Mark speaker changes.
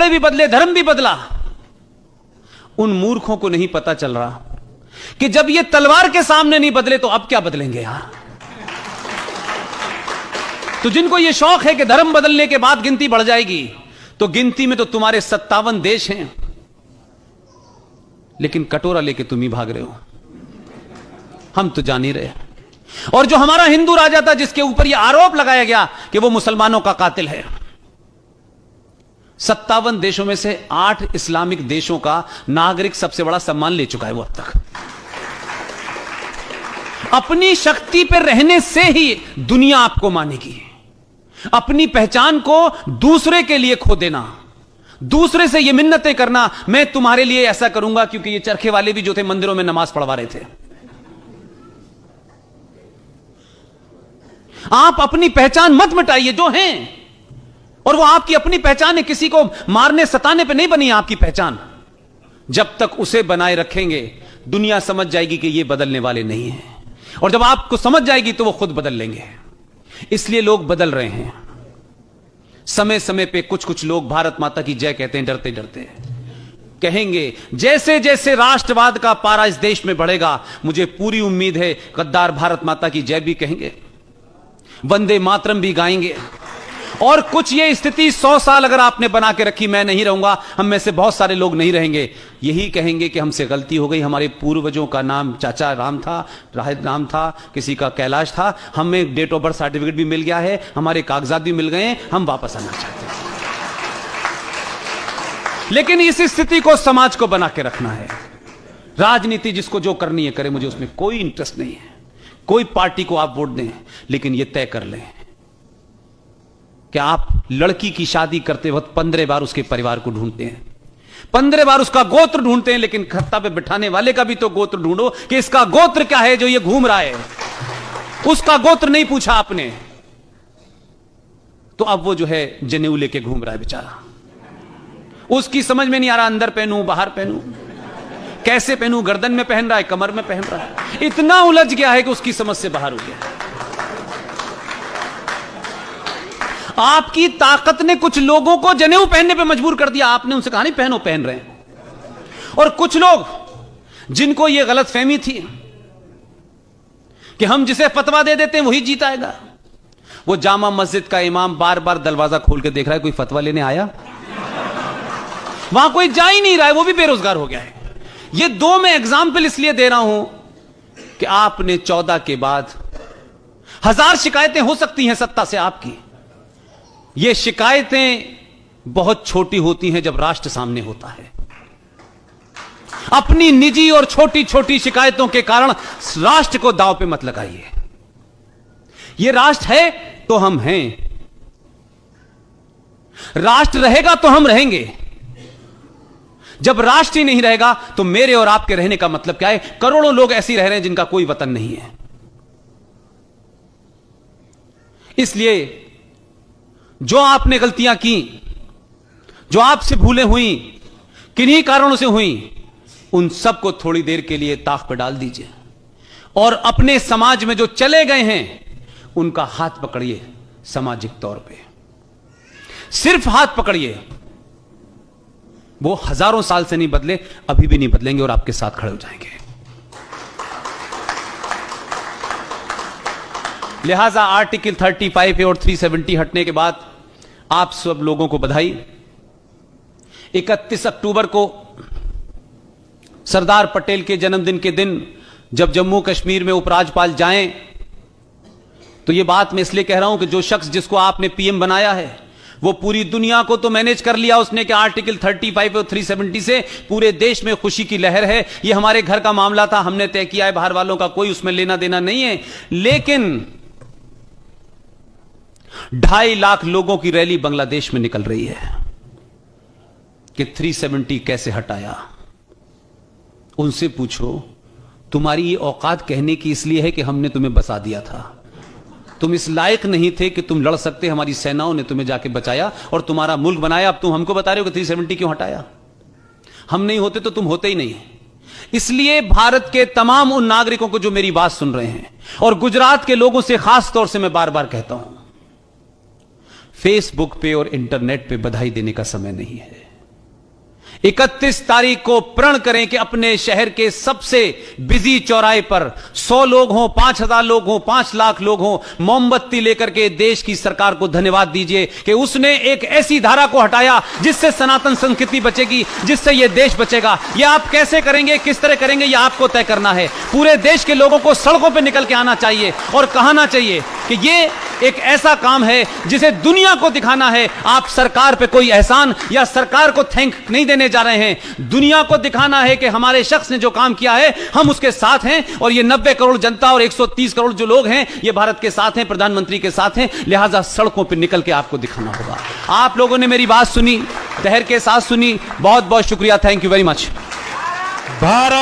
Speaker 1: कपड़े भी बदले, धर्म भी बदला। उन मूर्खों को नहीं पता चल रहा कि जब ये तलवार के सामने नहीं बदले तो अब क्या बदलेंगे यार। तो जिनको ये शौक है कि धर्म बदलने के बाद गिनती बढ़ जाएगी, तो गिनती में तो तुम्हारे 57 देश हैं, लेकिन कटोरा लेके तुम ही भाग रहे हो, हम तो जान ही रहे। और जो हमारा हिंदू राजा था जिसके ऊपर यह आरोप लगाया गया कि वो मुसलमानों का कातिल है, 57 देशों में से 8 इस्लामिक देशों का नागरिक सबसे बड़ा सम्मान ले चुका है वो अब तक। अपनी शक्ति पर रहने से ही दुनिया आपको मानेगी। अपनी पहचान को दूसरे के लिए खो देना, दूसरे से ये मिन्नतें करना, मैं तुम्हारे लिए ऐसा करूंगा, क्योंकि ये चरखे वाले भी जो थे मंदिरों में नमाज पढ़वा रहे थे। आप अपनी पहचान मत मिटाइए जो हैं, और वो आपकी अपनी पहचान है, किसी को मारने सताने पे नहीं बनी है आपकी पहचान। जब तक उसे बनाए रखेंगे दुनिया समझ जाएगी कि ये बदलने वाले नहीं हैं, और जब आपको समझ जाएगी तो वो खुद बदल लेंगे। इसलिए लोग बदल रहे हैं। समय समय पे कुछ कुछ लोग भारत माता की जय कहते हैं, डरते डरते कहेंगे। जैसे जैसे राष्ट्रवाद का पारा इस देश में बढ़ेगा, मुझे पूरी उम्मीद है गद्दार भारत माता की जय भी कहेंगे, वंदे मातरम भी गाएंगे। और कुछ ये स्थिति 100 साल अगर आपने बना के रखी, मैं नहीं रहूंगा, हम में से बहुत सारे लोग नहीं रहेंगे, यही कहेंगे कि हमसे गलती हो गई, हमारे पूर्वजों का नाम चाचा राम था, राहिद नाम था, किसी का कैलाश था, हमें डेट ऑफ बर्थ सर्टिफिकेट भी मिल गया है, हमारे कागजात भी मिल गए, हम वापस आना चाहते हैं। लेकिन इस स्थिति को समाज को बना के रखना है। राजनीति जिसको जो करनी है करे, मुझे उसमें कोई इंटरेस्ट नहीं है। कोई पार्टी को आप वोट दें, लेकिन यह तय कर लें कि आप लड़की की शादी करते वक्त 15 बार उसके परिवार को ढूंढते हैं, 15 बार उसका गोत्र ढूंढते हैं, लेकिन खत्ता पे बिठाने वाले का भी तो गोत्र ढूंढो कि इसका गोत्र क्या है जो ये घूम रहा है। उसका गोत्र नहीं पूछा आपने, तो अब वो जो है जनेऊ लेके घूम रहा है बेचारा। उसकी समझ में नहीं आ रहा अंदर पहनूं बाहर पहनूं, कैसे पहनूं, गर्दन में पहन रहा है, कमर में पहन रहा है, इतना उलझ गया है कि उसकी समझ से बाहर हो गया। आपकी ताकत ने कुछ लोगों को जनेऊ पहनने पे मजबूर कर दिया, आपने उनसे कहा नहीं पहनो, पहन रहे हैं। और कुछ लोग जिनको यह गलतफहमी थी कि हम जिसे फतवा दे देते हैं वही जीताएगा, वो जामा मस्जिद का इमाम बार बार दरवाजा खोल के देख रहा है कोई फतवा लेने आया, वहां कोई जा ही नहीं रहा है, वो भी बेरोजगार हो गया है। ये 2 मैं एग्जाम्पल इसलिए दे रहा हूं कि आपने 14 के बाद 1000 शिकायतें हो सकती हैं सत्ता से आपकी। ये शिकायतें बहुत छोटी होती हैं जब राष्ट्र सामने होता है। अपनी निजी और छोटी छोटी शिकायतों के कारण राष्ट्र को दांव पे मत लगाइए। ये राष्ट्र है तो हम हैं, राष्ट्र रहेगा तो हम रहेंगे। जब राष्ट्र ही नहीं रहेगा तो मेरे और आपके रहने का मतलब क्या है? करोड़ों लोग ऐसे रह रहे हैं जिनका कोई वतन नहीं है। इसलिए जो आपने गलतियां की, जो आपसे भूलें हुई, किन्हीं कारणों से हुई, उन सबको थोड़ी देर के लिए ताक पर डाल दीजिए और अपने समाज में जो चले गए हैं उनका हाथ पकड़िए। सामाजिक तौर पे सिर्फ हाथ पकड़िए। वो हजारों साल से नहीं बदले, अभी भी नहीं बदलेंगे और आपके साथ खड़े हो जाएंगे। लिहाजा आर्टिकल 35 और 370 हटने के बाद आप सब लोगों को बधाई। 31 अक्टूबर को सरदार पटेल के जन्मदिन के दिन जब जम्मू कश्मीर में उपराज्यपाल जाएं, तो यह बात मैं इसलिए कह रहा हूं कि जो शख्स जिसको आपने पीएम बनाया है वो पूरी दुनिया को तो मैनेज कर लिया उसने कि आर्टिकल 35 और 370 से पूरे देश में खुशी की लहर है। यह हमारे घर का मामला था, हमने तय किया है, बाहर वालों का कोई उसमें लेना देना नहीं है। लेकिन 2.5 लाख लोगों की रैली बांग्लादेश में निकल रही है कि 370 कैसे हटाया। उनसे पूछो, तुम्हारी ये औकात कहने की इसलिए है कि हमने तुम्हें बसा दिया था, तुम इस लायक नहीं थे कि तुम लड़ सकते, हमारी सेनाओं ने तुम्हें जाके बचाया और तुम्हारा मुल्क बनाया। अब तुम हमको बता रहे हो कि 370 क्यों हटाया? हम नहीं होते तो तुम होते ही नहीं। इसलिए भारत के तमाम उन नागरिकों को जो मेरी बात सुन रहे हैं और गुजरात के लोगों से खास तौर से मैं बार बार कहता हूं, फेसबुक पे और इंटरनेट पे बधाई देने का समय नहीं है। 31 तारीख को प्रण करें कि अपने शहर के सबसे बिजी चौराहे पर 100 लोग हों, 5000 लोग हों, 5 लाख लोग हों, मोमबत्ती लेकर के देश की सरकार को धन्यवाद दीजिए कि उसने एक ऐसी धारा को हटाया जिससे सनातन संस्कृति बचेगी, जिससे यह देश बचेगा। यह आप कैसे करेंगे, किस तरह करेंगे, यह आपको तय करना है। पूरे देश के लोगों को सड़कों पर निकल के आना चाहिए और कहना चाहिए कि यह एक ऐसा काम है जिसे दुनिया को दिखाना है। आप सरकार पे कोई एहसान या सरकार को थैंक नहीं देने जा रहे हैं, दुनिया को दिखाना है कि हमारे शख्स ने जो काम किया है हम उसके साथ हैं। और ये 90 करोड़ जनता और 130 करोड़ जो लोग हैं ये भारत के साथ हैं, प्रधानमंत्री के साथ हैं, लिहाजा सड़कों पर निकल के आपको दिखाना होगा। आप लोगों ने मेरी बात सुनी, धैर्य के साथ सुनी, बहुत बहुत शुक्रिया, thank you very much.
Speaker 2: Bharat